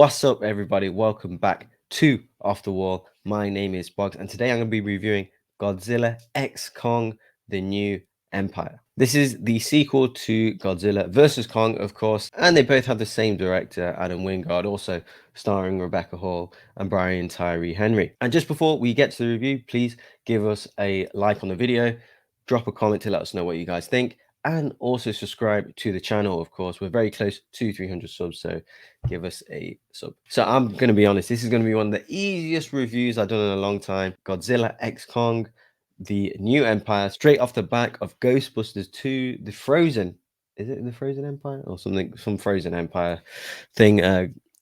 What's up, everybody? Welcome back to Off the Wall. My name is Bogz, and today I'm going to be reviewing Godzilla X Kong: The New Empire. This is the sequel to Godzilla vs. Kong, of course, and they both have the same director, Adam Wingard, also starring Rebecca Hall and Brian Tyree Henry. And just before we get to the review, please give us a like on the video, drop a comment to let us know what you guys think, and also subscribe to the channel. Of course, we're very close to 300 subs, so give us a sub. So I'm going to be honest, this is going to be one of the easiest reviews I've done in a long time. Godzilla X Kong: The New Empire, straight off the back of Ghostbusters 2, the Frozen, is it the Frozen Empire or something, some Frozen Empire thing,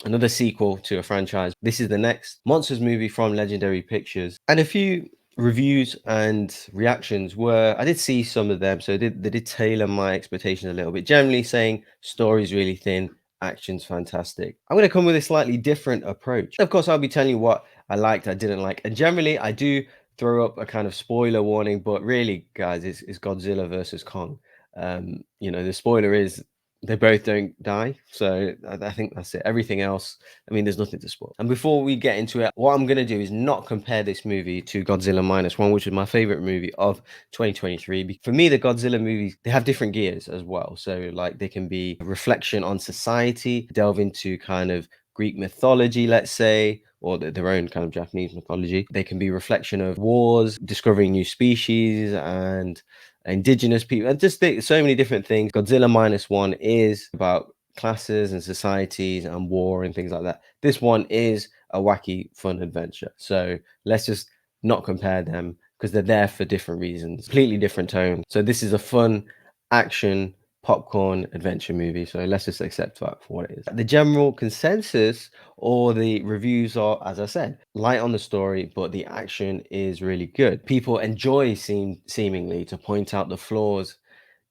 another sequel to a franchise. This is the next monsters movie from Legendary Pictures, and a few reviews and reactions were, I did see some of them, so they did tailor my expectations a little bit, generally saying story's really thin, action's fantastic. I'm going to come with a slightly different approach. Of course, I'll be telling you what I liked, I didn't like, and generally I do throw up a kind of spoiler warning, but really, guys, it's Godzilla versus Kong. The spoiler is they both don't die, so I think that's it. Everything else, I mean, there's nothing to spoil. And before we get into it, what I'm going to do is not compare this movie to Godzilla Minus One, which was my favorite movie of 2023. For me, the Godzilla movies, they have different gears as well. So like they can be a reflection on society, delve into kind of Greek mythology, let's say, or their own kind of Japanese mythology. They can be reflection of wars, discovering new species, and indigenous people, and just so many different things. Godzilla Minus One is about classes and societies and war and things like that. This one is a wacky, fun adventure. So let's just not compare them because they're there for different reasons, completely different tone. So this is a fun action popcorn adventure movie, so let's just accept that for what it is. The general consensus or the reviews are, as I said, light on the story, but the action is really good. People enjoy seemingly to point out the flaws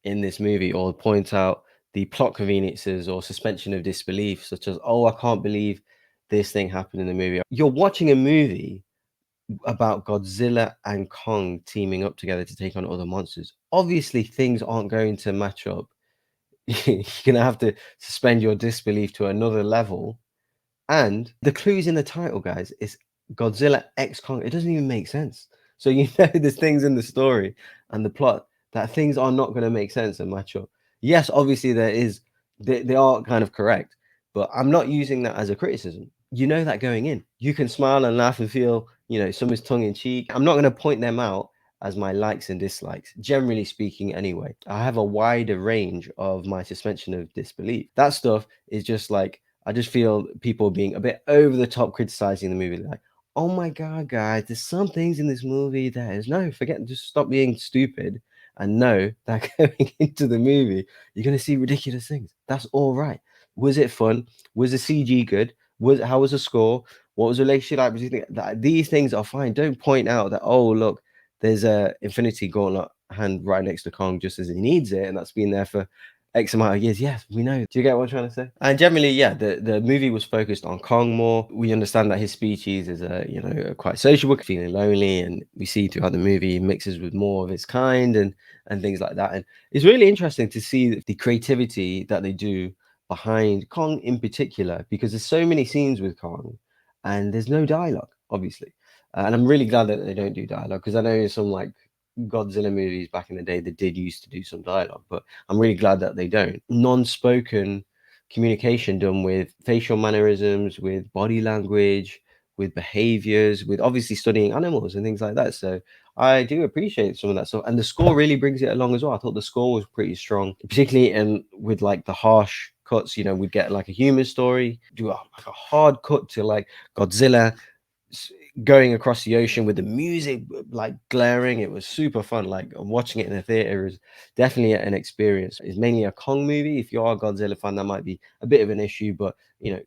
in this movie, or point out the plot conveniences or suspension of disbelief, such as, oh, I can't believe this thing happened in the movie. You're watching a movie about Godzilla and Kong teaming up together to take on other monsters. Obviously, things aren't going to match up. You're gonna have to suspend your disbelief to another level. And the clues in the title, guys, is Godzilla X Kong. It doesn't even make sense. So there's things in the story and the plot that things are not going to make sense and match up. Yes, obviously they are kind of correct, but I'm not using that as a criticism. You know that going in. You can smile and laugh and feel, some is tongue in cheek. I'm not going to point them out as my likes and dislikes, generally speaking. Anyway, I have a wider range of my suspension of disbelief. That stuff is just like, I just feel people being a bit over the top criticizing the movie, like, oh my god, guys, there's some things in this movie that is, no, forget, just stop being stupid and know that going into the movie you're going to see ridiculous things. That's all right. Was it fun? Was the CG good? How was the score? What was the relationship like? That these things are fine. Don't point out that, oh look, there's a Infinity Gauntlet hand right next to Kong just as he needs it, and that's been there for X amount of years. Yes, we know. Do you get what I'm trying to say? And generally, yeah, the movie was focused on Kong more. We understand that his species is quite sociable, feeling lonely, and we see throughout the movie he mixes with more of his kind and things like that. And it's really interesting to see the creativity that they do behind Kong in particular, because there's so many scenes with Kong and there's no dialogue, obviously. And I'm really glad that they don't do dialogue, because I know in some like Godzilla movies back in the day, they did used to do some dialogue, but I'm really glad that they don't. Non-spoken communication done with facial mannerisms, with body language, with behaviors, with obviously studying animals and things like that. So I do appreciate some of that stuff, and the score really brings it along as well. I thought the score was pretty strong, particularly in with like the harsh cuts. We'd get like a human story, do like a hard cut to like Godzilla going across the ocean with the music like glaring. It was super fun. Like watching it in the theater is definitely an experience. It's mainly a Kong movie. If you are a Godzilla fan, that might be a bit of an issue, but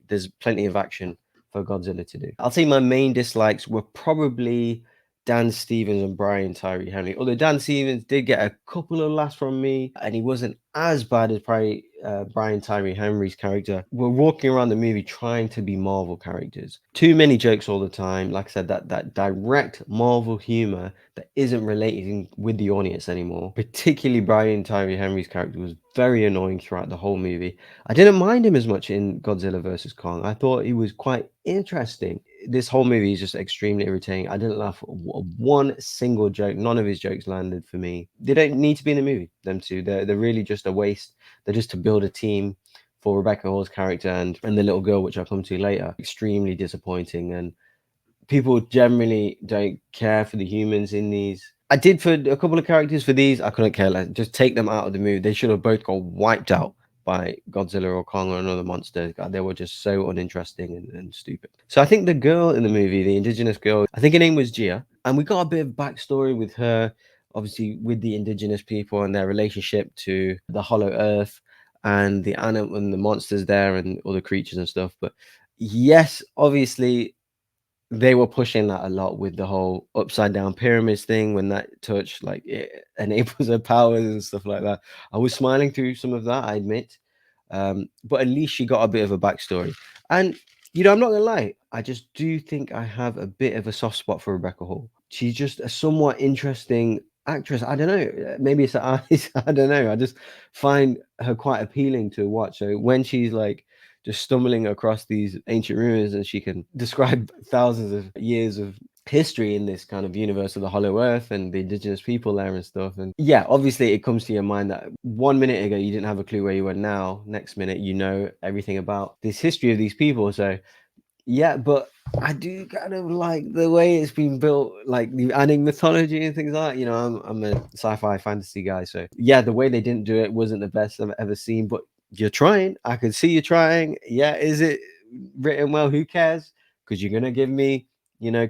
there's plenty of action for Godzilla to do. I'll say my main dislikes were probably Dan Stevens and Brian Tyree Henry. Although Dan Stevens did get a couple of laughs from me, and he wasn't as bad as Brian Tyree Henry's character. We're walking around the movie trying to be Marvel characters. Too many jokes all the time. Like I said, that direct Marvel humor that isn't relating with the audience anymore. Particularly Brian Tyree Henry's character was very annoying throughout the whole movie. I didn't mind him as much in Godzilla versus Kong. I thought he was quite interesting. This whole movie is just extremely irritating. I didn't laugh at one single joke. None of his jokes landed for me. They don't need to be in the movie, them two. They're really just a waste. They're just to build a team for Rebecca Hall's character and the little girl, which I'll come to later. Extremely disappointing. And people generally don't care for the humans in these. I did for a couple of characters. For these, I couldn't care less. Just take them out of the movie. They should have both got wiped out by Godzilla or Kong or another monster. God, they were just so uninteresting and stupid. So I think the girl in the movie, the indigenous girl, I think her name was Gia, and we got a bit of backstory with her, obviously with the indigenous people and their relationship to the Hollow Earth and the animal and the monsters there and all the creatures and stuff. But yes, obviously they were pushing that a lot with the whole upside down pyramids thing when that touch like it enables her powers and stuff like that. I was smiling through some of that, I admit. But at least she got a bit of a backstory. And I'm not gonna lie, I just do think I have a bit of a soft spot for Rebecca Hall. She's just a somewhat interesting actress. I don't know. Maybe it's the eyes. I don't know. I just find her quite appealing to watch. So when she's like just stumbling across these ancient ruins and she can describe thousands of years of history in this kind of universe of the Hollow Earth and the indigenous people there and stuff. And yeah, obviously it comes to your mind that 1 minute ago you didn't have a clue where you were now. Next minute you know everything about this history of these people. So yeah, but I do kind of like the way it's been built, like the adding mythology and things like that. I'm a sci-fi fantasy guy, so yeah, the way they didn't do it wasn't the best I've ever seen. But you're trying. I can see you trying. Yeah, is it written well? Who cares? Because you're gonna give me,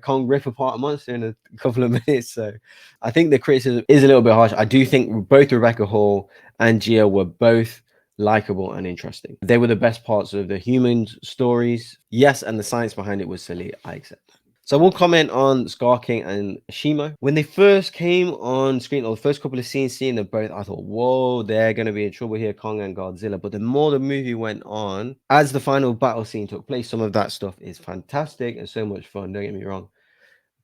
Kong rip apart a monster in a couple of minutes. So I think the criticism is a little bit harsh. I do think both Rebecca Hall and Gia were both likable and interesting. They were the best parts of the human stories. Yes, and the science behind it was silly. I accept that. So we'll comment on Scar King and Shimo. When they first came on screen, or the first couple of scenes, seeing them both, I thought, whoa, they're going to be in trouble here, Kong and Godzilla. But the more the movie went on, as the final battle scene took place, some of that stuff is fantastic and so much fun, don't get me wrong.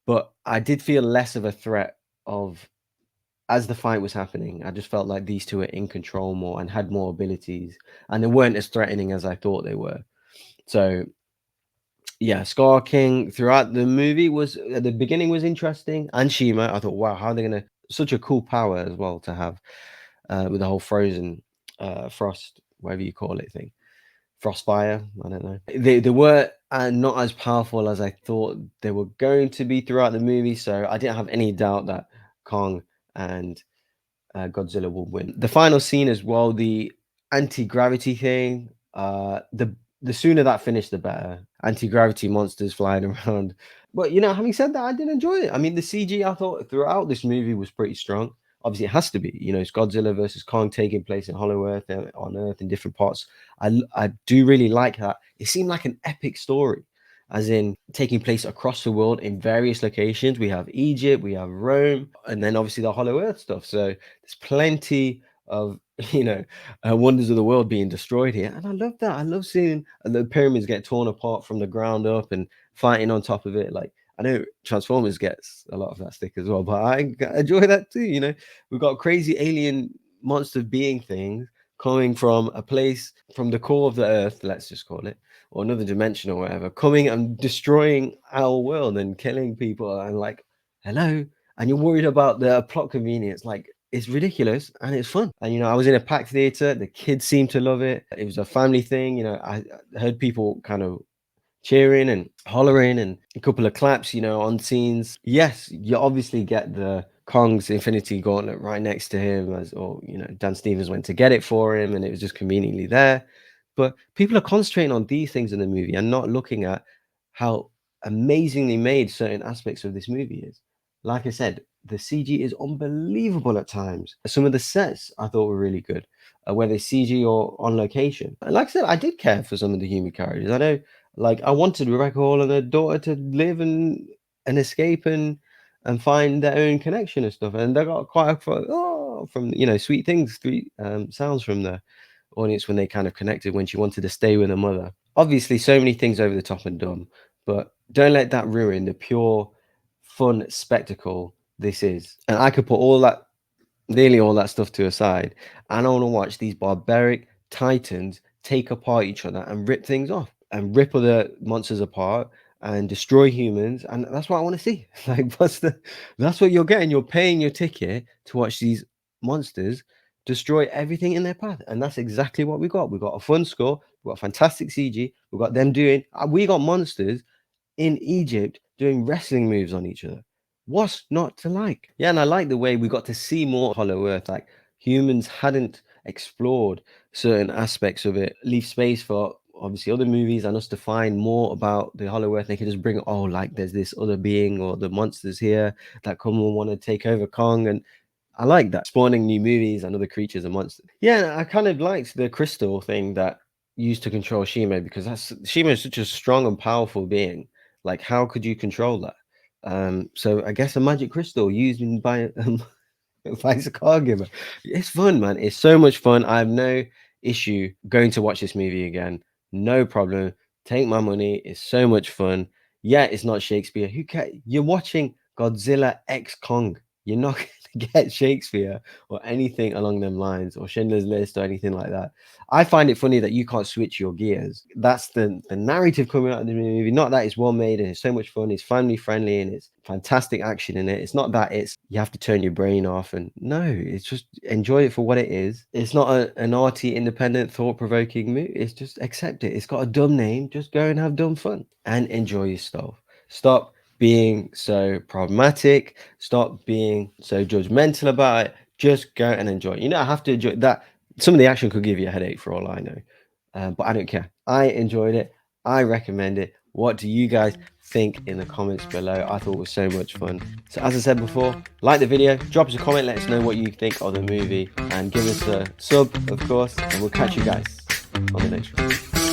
But I did feel less of a threat of as the fight was happening. I just felt like these two were in control more and had more abilities, and they weren't as threatening as I thought they were. So yeah, Scar King throughout the movie was at the beginning was interesting, and Shima. I thought, wow, how are they gonna such a cool power as well to have with the whole frozen frost, whatever you call it thing. Frostfire, I don't know. They were not as powerful as I thought they were going to be throughout the movie, so I didn't have any doubt that Kong and Godzilla will win. The final scene as well, the anti-gravity thing. The sooner that finished, the better. Anti-gravity monsters flying around. But having said that, I did enjoy it. I mean, the CG I thought throughout this movie was pretty strong. Obviously, it has to be. It's Godzilla versus Kong taking place in Hollow Earth, on Earth in different parts. I do really like that. It seemed like an epic story, as in taking place across the world in various locations. We have Egypt, we have Rome, and then obviously the Hollow Earth stuff. So there's plenty of wonders of the world being destroyed here, and I love that. I love seeing the pyramids get torn apart from the ground up and fighting on top of it. Like, I know Transformers gets a lot of that stick as well, but I enjoy that too. We've got crazy alien monster being things coming from a place from the core of the earth, let's just call it, or another dimension or whatever, coming and destroying our world and killing people, and like, hello, and you're worried about the plot convenience. Like, it's ridiculous and it's fun. And I was in a packed theater. The kids seemed to love it. It was a family thing. I heard people kind of cheering and hollering and a couple of claps, on scenes. Yes, you obviously get the Kong's Infinity Gauntlet right next to him, or Dan Stevens went to get it for him and it was just conveniently there. But people are concentrating on these things in the movie and not looking at how amazingly made certain aspects of this movie is. Like I said, the CG is unbelievable at times. Some of the sets I thought were really good, whether CG or on location. And like I said, I did care for some of the human characters. I know, like, I wanted Rebecca Hall and her daughter to live and escape and and find their own connection and stuff. And they got quite a from sweet things, sweet sounds from the audience when they kind of connected when she wanted to stay with her mother. Obviously, so many things over the top and dumb, but don't let that ruin the pure fun spectacle this is. And I could put nearly all that stuff to a side, and I want to watch these barbaric titans take apart each other and rip things off and rip other monsters apart and destroy humans. And that's what I want to see. Like, that's what you're getting. You're paying your ticket to watch these monsters destroy everything in their path. And that's exactly what we got. We got a fun score, we got fantastic CG, we got them we got monsters in Egypt doing wrestling moves on each other. What's not to like? Yeah, and I like the way we got to see more Hollow Earth. Like, humans hadn't explored certain aspects of it, leave space for obviously other movies and us to find more about the Hollow Earth. They could just bring, oh, like there's this other being or the monsters here that come and want to take over Kong. And I like that, spawning new movies and other creatures and monsters. Yeah, I kind of liked the crystal thing that used to control Shima, because Shima is such a strong and powerful being. Like, how could you control that? So I guess a magic crystal used by Vice Caregiver. It's fun, man. It's so much fun. I have no issue going to watch this movie again. No problem. Take my money. It's so much fun. Yeah, it's not Shakespeare. Who cares? You're watching Godzilla X Kong. You're not going to get Shakespeare or anything along them lines, or Schindler's List or anything like that. I find it funny that you can't switch your gears. That's the narrative coming out of the movie. Not that it's well made and it's so much fun. It's family friendly and it's fantastic action in it. It's not that it's you have to turn your brain off. And no, it's just enjoy it for what it is. It's not an arty, independent, thought-provoking movie. It's just accept it. It's got a dumb name. Just go and have dumb fun and enjoy your stuff. Stop being so problematic. Stop being so judgmental about it. Just go and enjoy it. I have to enjoy that. Some of the action could give you a headache for all I know, but I don't care. I enjoyed it. I recommend it. What do you guys think in the comments below? I thought it was so much fun. So as I said before, like the video, drop us a comment, let us know what you think of the movie, and give us a sub, of course, and we'll catch you guys on the next one.